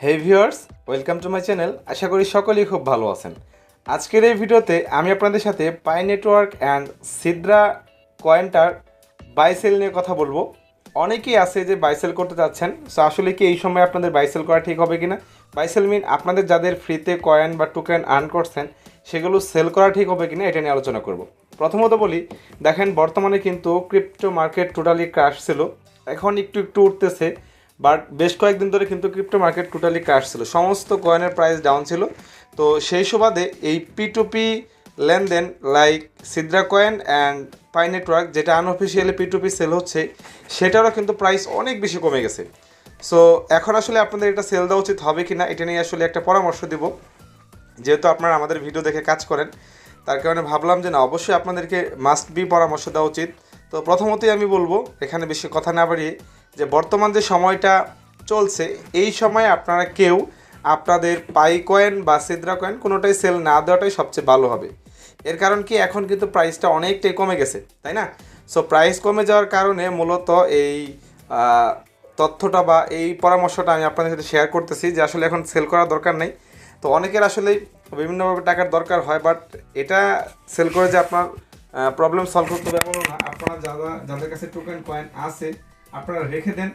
Hey viewers, welcome to my channel. আশা করি সকলেই খুব ভালো আছেন। আজকের এই ভিডিওতে আমি আপনাদের সাথে পাই নেটওয়ার্ক অ্যান্ড সিদ্রা কয়েনটার বাই সেল নিয়ে কথা বলবো। অনেকেই আছে যে বাই সেল করতে যাচ্ছেন, সো আসলে কি এই সময় আপনাদের বাই সেল করা ঠিক হবে কিনা? বাই সেল মিন আপনাদের যাদের ফ্রিতে কয়েন বা টোকেন আর্ন করছেন সেগুলো সেল করা ঠিক হবে কিনা এটা নিয়ে আলোচনা করব। প্রথমত বলি, দেখেন বর্তমানে কিন্তু ক্রিপ্টো মার্কেট টোটালি ক্র্যাশ ছিল, এখন একটু একটু উঠতেছে, বাট বেশ কয়েকদিন ধরে কিন্তু ক্রিপ্টো মার্কেট টোটালি ক্র্যাশ ছিল, সমস্ত কয়েনের প্রাইস ডাউন ছিল। তো সেই সুবাদে এই পি লেনদেন like সিদ্রা coin and pi network, যেটা আনঅফিসিয়ালি পি সেল হচ্ছে, সেটারও কিন্তু প্রাইস অনেক বেশি কমে গেছে। সো এখন আসলে আপনাদের এটা সেল দেওয়া উচিত হবে কি না এটা নিয়ে আসলে একটা পরামর্শ দিব। যেহেতু আপনারা আমাদের ভিডিও দেখে কাজ করেন, তার কারণে ভাবলাম যে না, অবশ্যই আপনাদেরকে মাস্ট বি পরামর্শ দেওয়া উচিত। তো প্রথমতই আমি বলবো, এখানে বেশি কথা না বাড়িয়ে, যে বর্তমান যে সময়টা চলছে এই সময়ে আপনারা কেউ আপনাদের পাই কয়েন বা সিদ্রা কয়েন কোনোটাই সেল না দেওয়াটাই সবচেয়ে ভালো হবে। এর কারণ কি, এখন কিন্তু প্রাইসটা অনেকটাই কমে গেছে, তাই না? সো প্রাইস কমে যাওয়ার কারণে মূলত এই তথ্যটা বা এই পরামর্শটা আমি আপনাদের সাথে শেয়ার করতেছি যে আসলে এখন সেল করার দরকার নেই। তো অনেকের আসলে বিভিন্নভাবে টাকার দরকার হয়, বাট এটা সেল করে যে আপনার প্রবলেম সলভ করতে হবে এমনও না। আপনারা যাদের কাছে টোকেন কয়েন আছে আপনারা রেখে দেন,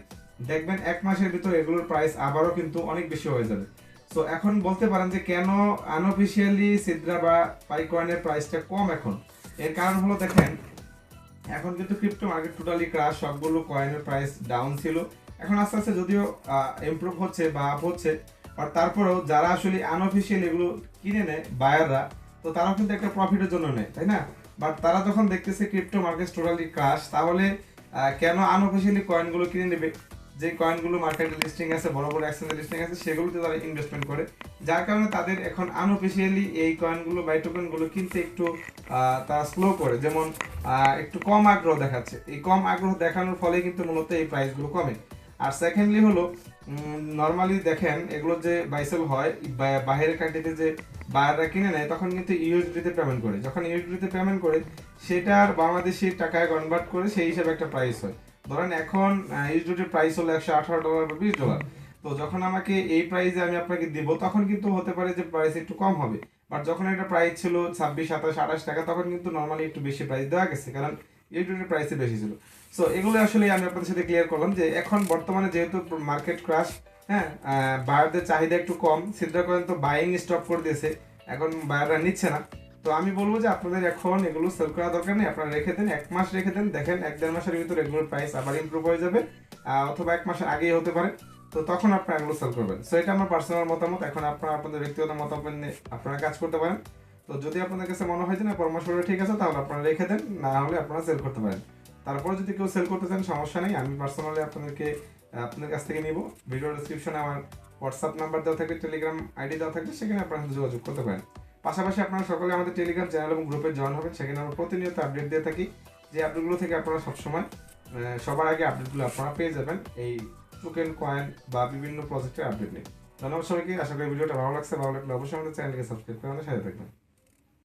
দেখবেন এক মাসের ভিতর এগুলোর প্রাইস আবারও কিন্তু অনেক বেশি হয়ে যাবে। সো এখন বলতে পারেন যে কেন আনঅফিসিয়ালি সিদ্রা বা পাই কয়েনের প্রাইসটা কম এখন। এর কারণ হলো, দেখেন এখন কিন্তু ক্রিপ্টো মার্কেট টোটালি ক্রাশ, সবগুলো কয়েনের প্রাইস ডাউন ছিল। এখন আস্তে আস্তে যদিও ইমপ্রুভ হচ্ছে বা আপ হচ্ছে, আর তারপরেও যারা আসলে আনঅফিসিয়াল এগুলো কিনে নেয় বায়াররা, তো তারাও কিন্তু একটা প্রফিটের জন্য নেয়, তাই না? বাট তারা যখন দেখতেছে ক্রিপ্টো মার্কেট টোটালি ক্রাশ, তাহলে কেন আনঅফিসিয়ালি কয়েনগুলো কিনে নেবে? যে কয়েনগুলো মার্কেটে লিস্টিং আছে, বড় বড় এক্সচেঞ্জে লিস্টিং আছে, সেগুলোতে তারা ইনভেস্টমেন্ট করে, যার কারণে তাদের এখন আনঅফিসিয়ালি এই কয়েনগুলো বাই টোকেনগুলো কিনতে একটু তারা স্লো করে, যেমন একটু কম আগ্রহ দেখাচ্ছে। এই কম আগ্রহ দেখানোর ফলে কিন্তু মূলত এই প্রাইসগুলো কমে। আর সেকেন্ডলি হলো, নর্মালি দেখেন এগুলো যে বাইসেল হয় বাইরের কান্ট্রিতে, যে বায়াররা কিনে নেয় তখন কিন্তু ইউএসডিতে পেমেন্ট করে, যখন ইউএসডিতে পেমেন্ট করে সেটার বাংলাদেশি টাকায় কনভার্ট করে সেই হিসাবে একটা প্রাইস হয়। ধরেন এখন ইউএসডির প্রাইস হলো $118 বা $20। তো যখন আমাকে এই প্রাইসে আমি আপনাকে দিব, তখন কিন্তু হতে পারে যে প্রাইস একটু কম হবে। বাট যখন একটা প্রাইস ছিল 26, 27, 28 টাকা, তখন কিন্তু নর্মালি একটু বেশি প্রাইস দেওয়া গেছে, কারণ ইউটিউবের প্রাইসে বেশি ছিল। সো এগুলো আসলে আমি আপনাদের সাথে ক্লিয়ার করলাম যে এখন বর্তমানে যেহেতু মার্কেট ক্রাশ, হ্যাঁ, বায়ারদের চাহিদা একটু কম, সিদ্রা কয়েন তো বাইং স্টপ করে দিয়েছে, এখন বায়াররা নিচ্ছে না। তো আমি বলবো যে আপনাদের এখন এগুলো সেল করা দরকার নেই, আপনারা রেখে দেন, এক মাস রেখে দেন, দেখেন 1-1.5 মাসের ভিতরে এগুলোর প্রাইস আবার ইমপ্রুভ হয়ে যাবে, অথবা 1 মাসের আগেই হতে পারে। তো তখন আপনারা এগুলো সেল করবেন। সো এটা আমার পার্সোনাল মতামত, এখন আপনারা আপনাদের ব্যক্তিগত মতামত নিয়ে আপনারা কাজ করতে পারেন। তো যদি আপনাদের কাছে মনে হয় যে না পরামর্শটা ঠিক আছে, তাহলে আপনারা রেখে দেন, না হলে আপনারা সেল করতে পারেন। তারপর যদি কেউ সেল করতে চান সমস্যা নেই, আমি পার্সোনালি আপনাদের কাছ থেকে নিব। ভিডিও ডিসক্রিপশনে আমার হোয়াটসঅ্যাপ নাম্বার দেওয়া থাকবে, টেলিগ্রাম আইডি দেওয়া থাকবে, সেখানে আপনারা যোগাযোগ করতে পারেন। পাশাপাশি আপনারা সকলে আমাদের টেলিগ্রাম চ্যানেল এবং গ্রুপে জয়েন হবেন, সেখানে আমরা প্রতিনিয়ত আপডেট দিয়ে থাকি। যে আপডেটগুলো থেকে আপনারা সবসময় সবার আগে আপডেটগুলো আপনারা পেয়ে যাবেন এই টোকেন কয়েন বা বিভিন্ন প্রজেক্টের আপডেট নিয়ে। ধন্যবাদ সবাইকে, আশা করি ভিডিওটা ভালো লাগছে। ভালো লাগলে অবশ্যই আমাদের চ্যানেলকে সাবস্ক্রাইব করে আমাদের সাথে থাকবেন।